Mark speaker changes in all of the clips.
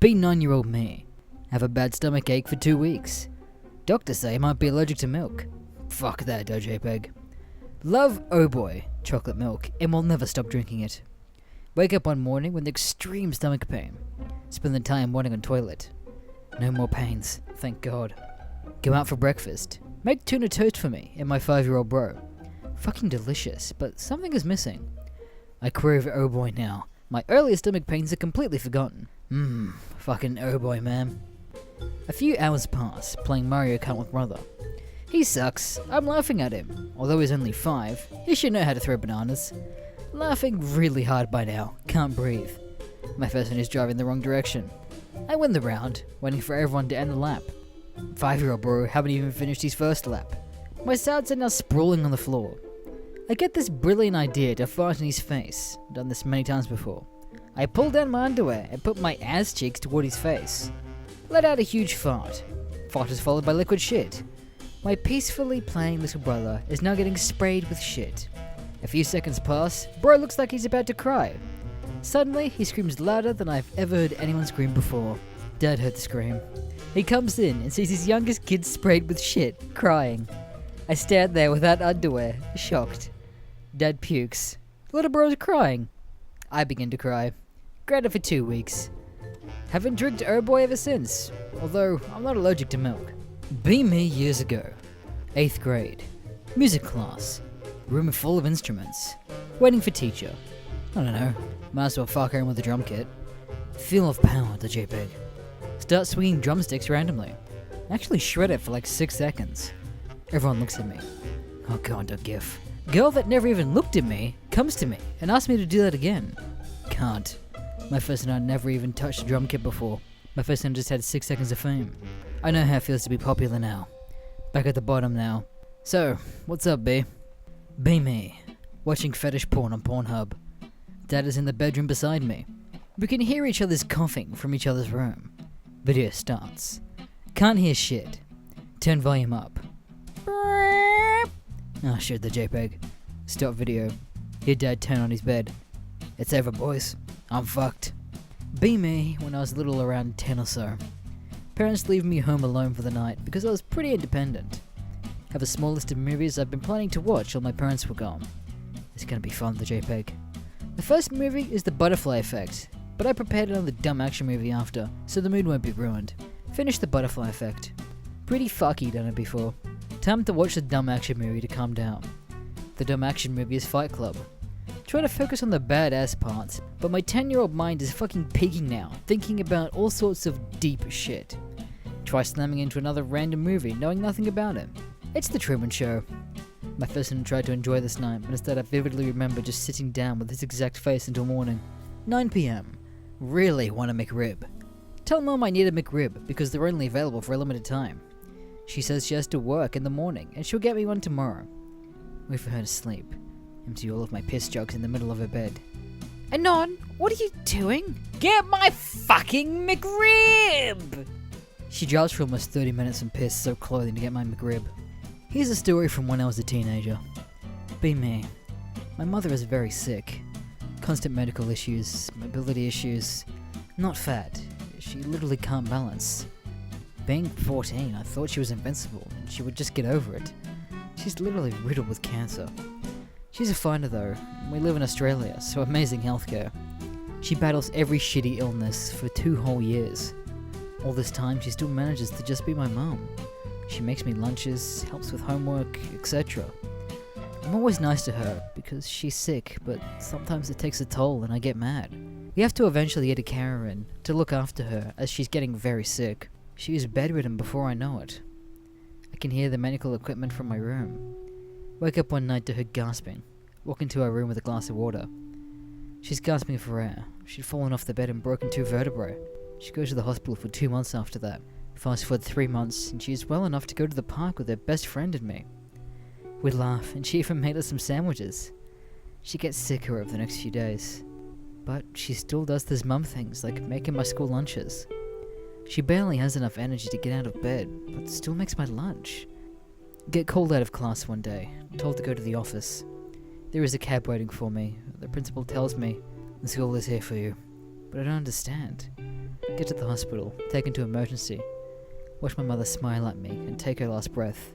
Speaker 1: Be 9-year-old me. Have a bad stomach ache for 2 weeks. Doctors say I might be allergic to milk. Fuck that, JPEG. Love oh boy, chocolate milk, and will never stop drinking it. Wake up one morning with extreme stomach pain. Spend the time wanting on toilet. No more pains, thank God. Go out for breakfast. Make tuna toast for me and my 5-year-old bro. Fucking delicious, but something is missing. I crave oh boy now. My earlier stomach pains are completely forgotten. Fucking oh boy, man. A few hours pass, playing Mario Kart with brother. He sucks. I'm laughing at him. Although he's only 5, he should know how to throw bananas. Laughing really hard by now. Can't breathe. My first one is driving the wrong direction. I win the round, waiting for everyone to end the lap. 5-year-old bro haven't even finished his first lap. My sides are now sprawling on the floor. I get this brilliant idea to fart in his face. Done this many times before. I pull down my underwear and put my ass cheeks toward his face. Let out a huge fart. Fart is followed by liquid shit. My peacefully playing little brother is now getting sprayed with shit. A few seconds pass, bro looks like he's about to cry. Suddenly, he screams louder than I've ever heard anyone scream before. Dad heard the scream. He comes in and sees his youngest kid sprayed with shit, crying. I stand there without underwear, shocked. Dad pukes. Little bro's crying. I begin to cry. Granted for 2 weeks. Haven't drank oh boy ever since, although I'm not allergic to milk. Be me years ago. 8th grade. Music class. Room full of instruments. Waiting for teacher. I don't know. Might as well fuck around with the drum kit. Feel of power, the JPEG. Start swinging drumsticks randomly. Actually shred it for like 6 seconds. Everyone looks at me. Oh god, a gif. Girl that never even looked at me comes to me and asks me to do that again. Can't. My first and I never even touched a drum kit before. My first and just had 6 seconds of fame. I know how it feels to be popular now. Back at the bottom now. So, what's up, B? Be me. Watching fetish porn on Pornhub. Dad is in the bedroom beside me. We can hear each other's coughing from each other's room. Video starts. Can't hear shit. Turn volume up. Oh shit, the JPEG. Stop video. Hear Dad turn on his bed. It's over, boys. I'm fucked. Be me when I was little, around 10 or so. Parents leave me home alone for the night because I was pretty independent. Have a small list of movies I've been planning to watch while my parents were gone. It's gonna be fun, the JPEG. The first movie is The Butterfly Effect, but I prepared another dumb action movie after, so the mood won't be ruined. Finish The Butterfly Effect. Pretty fucky done it before. Time to watch the dumb action movie to calm down. The dumb action movie is Fight Club. Try to focus on the badass parts, but my 10-year-old mind is fucking peaking now, thinking about all sorts of deep shit. Try slamming into another random movie, knowing nothing about it. It's The Truman Show. My first one tried to enjoy this night, but instead I vividly remember just sitting down with his exact face until morning. 9 PM. Really want a McRib. Tell Mom I need a McRib, because they're only available for a limited time. She says she has to work in the morning, and she'll get me one tomorrow. Wait for her to sleep. Empty all of my piss jugs in the middle of her bed. Anon, what are you doing? Get my fucking McRib! She drives for almost 30 minutes and piss soaked clothing to get my McRib. Here's a story from when I was a teenager. Be me. My mother is very sick. Constant medical issues, mobility issues. Not fat. She literally can't balance. Being 14, I thought she was invincible and she would just get over it. She's literally riddled with cancer. She's a fighter though. We live in Australia, so amazing healthcare. She battles every shitty illness for 2 whole years. All this time, she still manages to just be my mum. She makes me lunches, helps with homework, etc. I'm always nice to her because she's sick, but sometimes it takes a toll and I get mad. We have to eventually get a carer in to look after her as she's getting very sick. She is bedridden before I know it. I can hear the medical equipment from my room. Wake up one night to her gasping. Walk into her room with a glass of water. She's gasping for air. She'd fallen off the bed and broken 2 vertebrae. She goes to the hospital for 2 months after that. Fast forward 3 months, and she is well enough to go to the park with her best friend and me. We laugh, and she even made us some sandwiches. She gets sicker over the next few days. But she still does those mum things, like making my school lunches. She barely has enough energy to get out of bed, but still makes my lunch. Get called out of class one day, told to go to the office. There is a cab waiting for me. The principal tells me, the school is here for you. But I don't understand. Get to the hospital, taken to emergency. Watch my mother smile at me and take her last breath.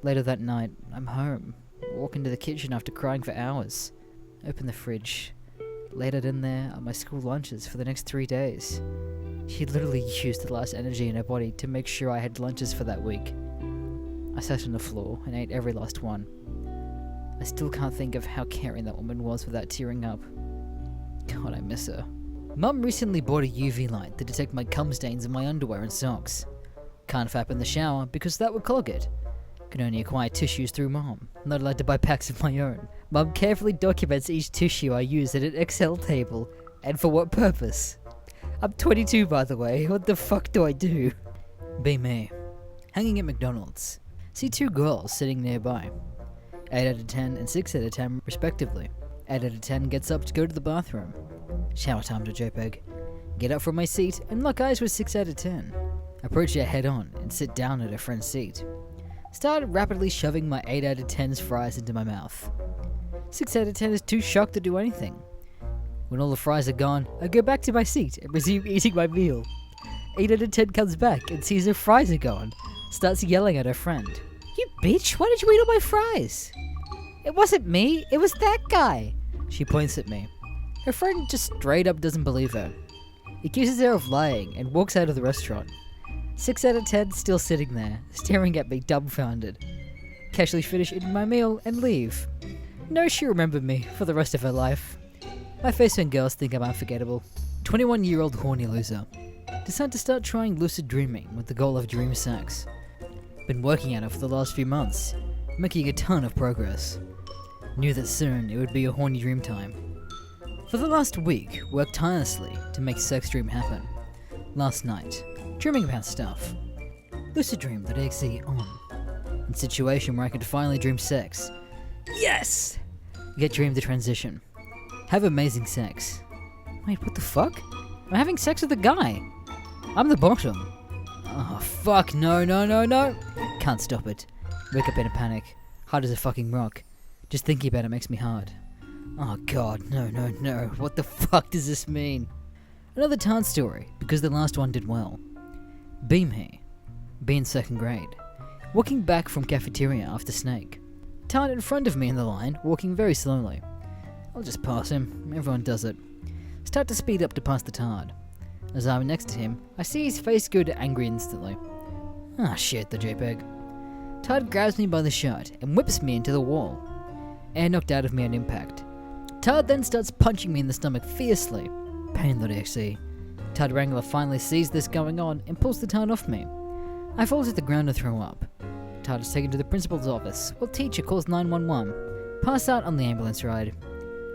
Speaker 1: Later that night, I'm home. Walk into the kitchen after crying for hours. Open the fridge. Laid it in there are my school lunches for the next 3 days. She literally used the last energy in her body to make sure I had lunches for that week. I sat on the floor and ate every last one. I still can't think of how caring that woman was without tearing up. God, I miss her. Mum recently bought a UV light to detect my cum stains in my underwear and socks. Can't fap in the shower because that would clog it. Can only acquire tissues through Mom. Not allowed to buy packs of my own. Mum carefully documents each tissue I use in an Excel table, and for what purpose. I'm 22 by the way, what the fuck do I do? Be me. Hanging at McDonald's. See two girls sitting nearby. 8 out of 10 and 6 out of 10 respectively. 8 out of 10 gets up to go to the bathroom. Shower time to JPEG. Get up from my seat and lock eyes with 6 out of 10. Approach her head on and sit down at her friend's seat. Started rapidly shoving my 8 out of 10's fries into my mouth. 6 out of 10 is too shocked to do anything. When all the fries are gone, I go back to my seat and resume eating my meal. 8 out of 10 comes back and sees her fries are gone. Starts yelling at her friend. You bitch, why did you eat all my fries? It wasn't me, it was that guy. She points at me. Her friend just straight up doesn't believe her. Accuses her of lying and walks out of the restaurant. 6 out of 10 still sitting there, staring at me dumbfounded. Casually finish eating my meal and leave. No, she remembered me for the rest of her life. My face when girls think I'm unforgettable. 21-year-old horny loser. Decide to start trying lucid dreaming with the goal of dream sex. Been working at it for the last few months, making a ton of progress. Knew that soon it would be a horny dream time. For the last week, worked tirelessly to make sex dream happen. Last night, dreaming about stuff. Lucid dream that exe on. In situation where I could finally dream sex. Yes! Get dream the transition. Have amazing sex. Wait, what the fuck? I'm having sex with a guy. I'm the bottom. Oh fuck, no. Can't stop it. Wake up in a panic. Hard as a fucking rock. Just thinking about it makes me hard. Oh god, no. What the fuck does this mean? Another Tarn story, because the last one did well. Beam here. Be in 2nd grade. Walking back from cafeteria after snake. Tarn in front of me in the line, walking very slowly. I'll just pass him, everyone does it. Start to speed up to pass the Tard. As I'm next to him, I see his face go to angry instantly. Ah shit, the JPEG. Tard grabs me by the shirt and whips me into the wall. Air knocked out of me on impact. Tard then starts punching me in the stomach fiercely. Pain.exe. Tard Wrangler finally sees this going on and pulls the Tard off me. I fall to the ground to throw up. Tard is taken to the principal's office while teacher calls 911. Pass out on the ambulance ride.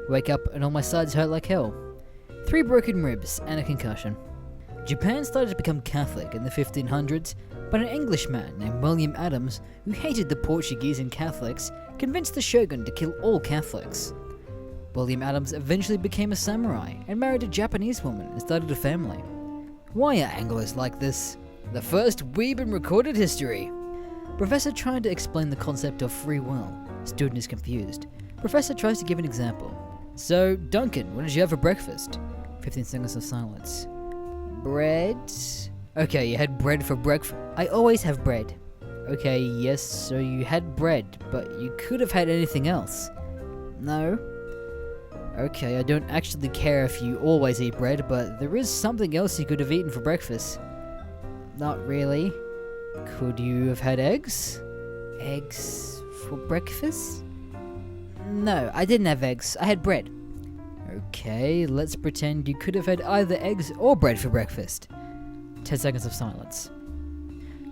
Speaker 1: Wake up and all my sides hurt like hell. 3 broken ribs and a concussion. Japan started to become Catholic in the 1500s, but an Englishman named William Adams, who hated the Portuguese and Catholics, convinced the shogun to kill all Catholics. William Adams eventually became a samurai and married a Japanese woman and started a family. Why are Anglos like this? The first weeb in recorded history. Professor trying to explain the concept of free will. Student is confused. Professor tries to give an example. So, Duncan, what did you have for breakfast? 15 seconds of silence. Bread? Okay, you had bread for breakfast. I always have bread. Okay, yes, so you had bread, but you could have had anything else. No? Okay, I don't actually care if you always eat bread, but there is something else you could have eaten for breakfast. Not really. Could you have had eggs? Eggs for breakfast? No, I didn't have eggs. I had bread. Okay, let's pretend you could have had either eggs or bread for breakfast. 10 seconds of silence.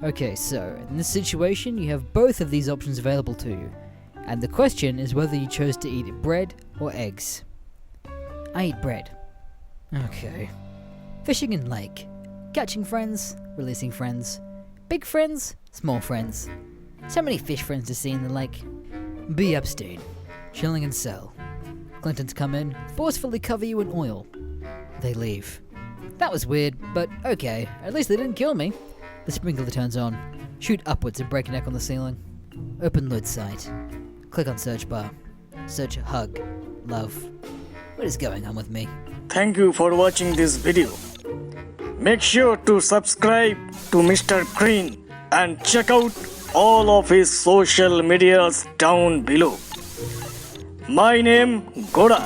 Speaker 1: Okay, so in this situation, you have both of these options available to you. And the question is whether you chose to eat bread or eggs. I eat bread. Okay. Fishing in lake. Catching friends, releasing friends. Big friends, small friends. So many fish friends to see in the lake. Be Epstein. Chilling in cell. Clintons come in, forcefully cover you in oil. They leave. That was weird, but okay, at least they didn't kill me. The sprinkler turns on. Shoot upwards and break a neck on the ceiling. Open Lud site. Click on search bar. Search hug. Love. What is going on with me?
Speaker 2: Thank you for watching this video. Make sure to subscribe to Mr. Green and check out all of his social medias down below. My name Goda.